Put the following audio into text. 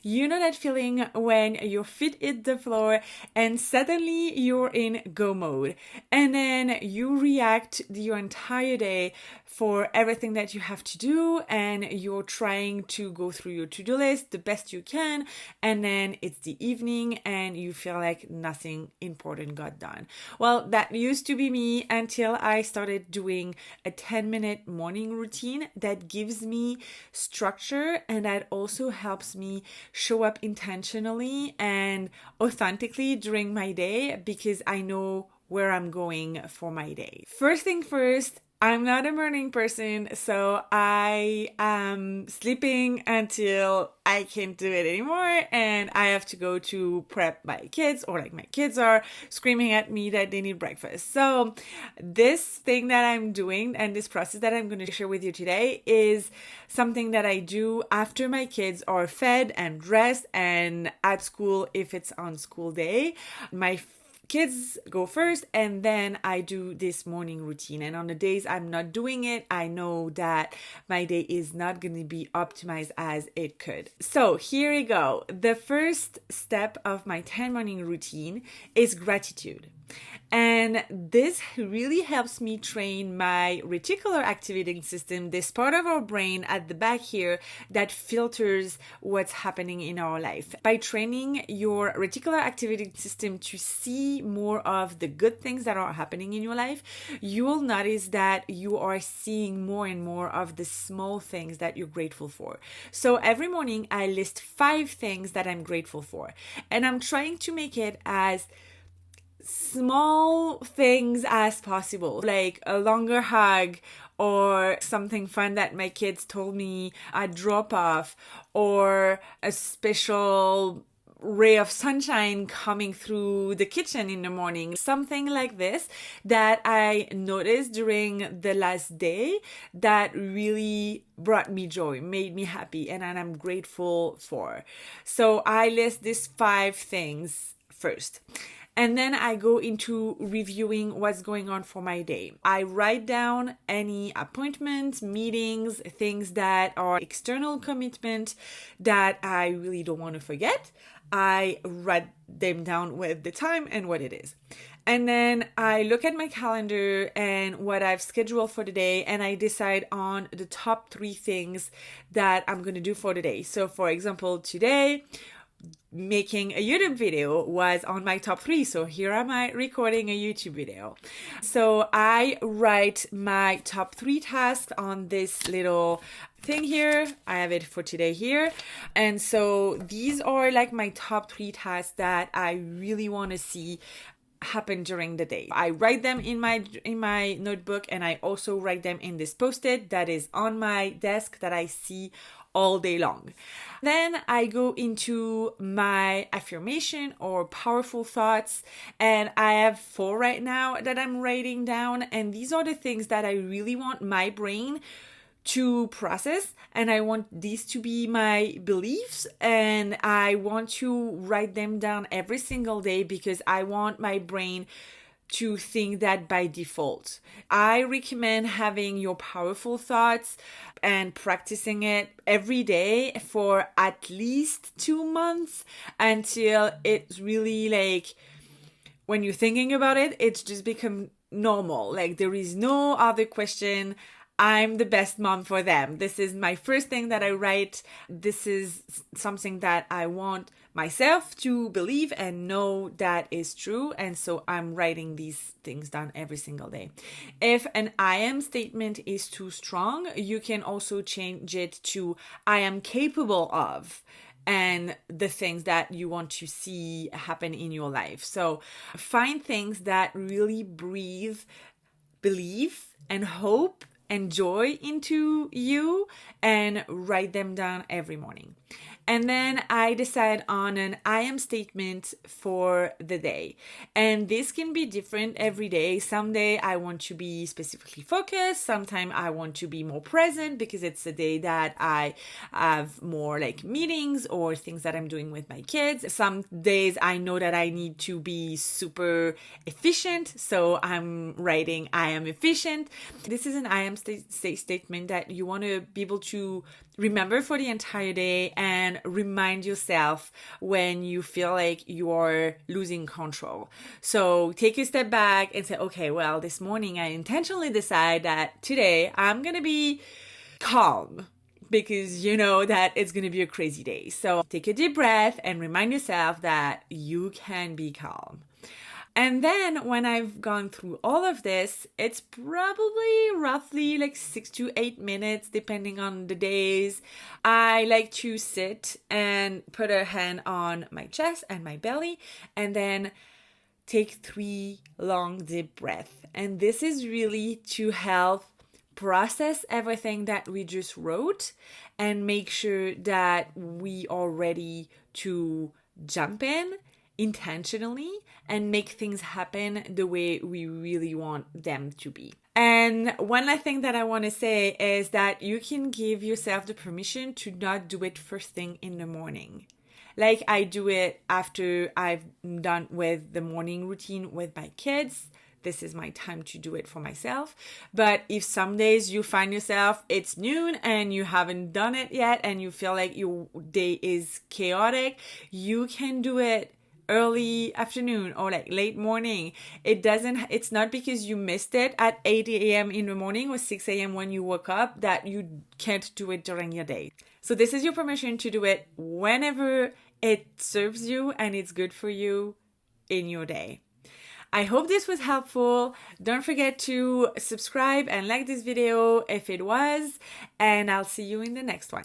You know that feeling when your feet hit the floor and suddenly you're in go mode, and then you react your entire day for everything that you have to do, and you're trying to go through your to-do list the best you can, and then it's the evening and you feel like nothing important got done. Well, that used to be me until I started doing a 10-minute morning routine that gives me structure, and that also helps me show up intentionally and authentically during my day because I know where I'm going for my day. First thing first, I'm not a morning person, so I am sleeping until I can't do it anymore, and I have to go to prep my kids, or like my kids are screaming at me that they need breakfast. So this thing that I'm doing and this process that I'm going to share with you today is something that I do after my kids are fed and dressed and at school if it's on school day. My kids go first, and then I do this morning routine. And on the days I'm not doing it, I know that my day is not going to be optimized as it could. So here we go. The first step of my 10 morning routine is gratitude. And this really helps me train my reticular activating system, this part of our brain at the back here that filters what's happening in our life. By training your reticular activating system to see more of the good things that are happening in your life, you will notice that you are seeing more and more of the small things that you're grateful for. So every morning I list 5 things that I'm grateful for, and I'm trying to make it as small things as possible, like a longer hug or something fun that my kids told me at drop off, or a special ray of sunshine coming through the kitchen in the morning, something like this that I noticed during the last day that really brought me joy, made me happy, and I'm grateful for. So I list these 5 things first. And then I go into reviewing what's going on for my day. I write down any appointments, meetings, things that are external commitment that I really don't want to forget. I write them down with the time and what it is. And then I look at my calendar and what I've scheduled for the day, and I decide on the top 3 things that I'm going to do for the day. So for example, today, making a YouTube video was on my top 3. So here am I recording a YouTube video. So I write my top 3 tasks on this little thing here. I have it for today here. And so these are like my top 3 tasks that I really want to see happen during the day. I write them in my notebook, and I also write them in this post-it that is on my desk that I see all day long. Then I go into my affirmation or powerful thoughts, and I have 4 right now that I'm writing down, and these are the things that I really want my brain to process, and I want these to be my beliefs, and I want to write them down every single day because I want my brain to think that by default. I recommend having your powerful thoughts and practicing it every day for at least 2 months until it's really like, when you're thinking about it, it's just become normal. Like there is no other question. I'm the best mom for them. This is my first thing that I write. This is something that I want myself to believe and know that is true. And so I'm writing these things down every single day. If an I am statement is too strong, you can also change it to I am capable of, and the things that you want to see happen in your life. So find things that really breathe belief and hope and joy into you, and write them down every morning. And then I decide on an I am statement for the day. And this can be different every day. Some day I want to be specifically focused. Sometimes I want to be more present because it's a day that I have more like meetings or things that I'm doing with my kids. Some days I know that I need to be super efficient. So I'm writing I am efficient. This is an I am statement that you want to be able to remember for the entire day and remind yourself when you feel like you're losing control. So take a step back and say, okay, well, this morning I intentionally decide that today I'm going to be calm, because you know that it's going to be a crazy day. So take a deep breath and remind yourself that you can be calm. And then when I've gone through all of this, it's probably roughly like 6 to 8 minutes, depending on the days. I like to sit and put a hand on my chest and my belly, and then take 3 long deep breaths. And this is really to help process everything that we just wrote and make sure that we are ready to jump in intentionally and make things happen the way we really want them to be. And one last thing that I want to say is that you can give yourself the permission to not do it first thing in the morning. Like I do it after I've done with the morning routine with my kids. This is my time to do it for myself. But if some days you find yourself, it's noon and you haven't done it yet and you feel like your day is chaotic, you can do it early afternoon or like late morning. It's not because you missed it at 8 a.m. in the morning or 6 a.m. when you woke up that you can't do it during your day. So this is your permission to do it whenever it serves you and it's good for you in your day. I hope this was helpful. Don't forget to subscribe and like this video if it was, and I'll see you in the next one.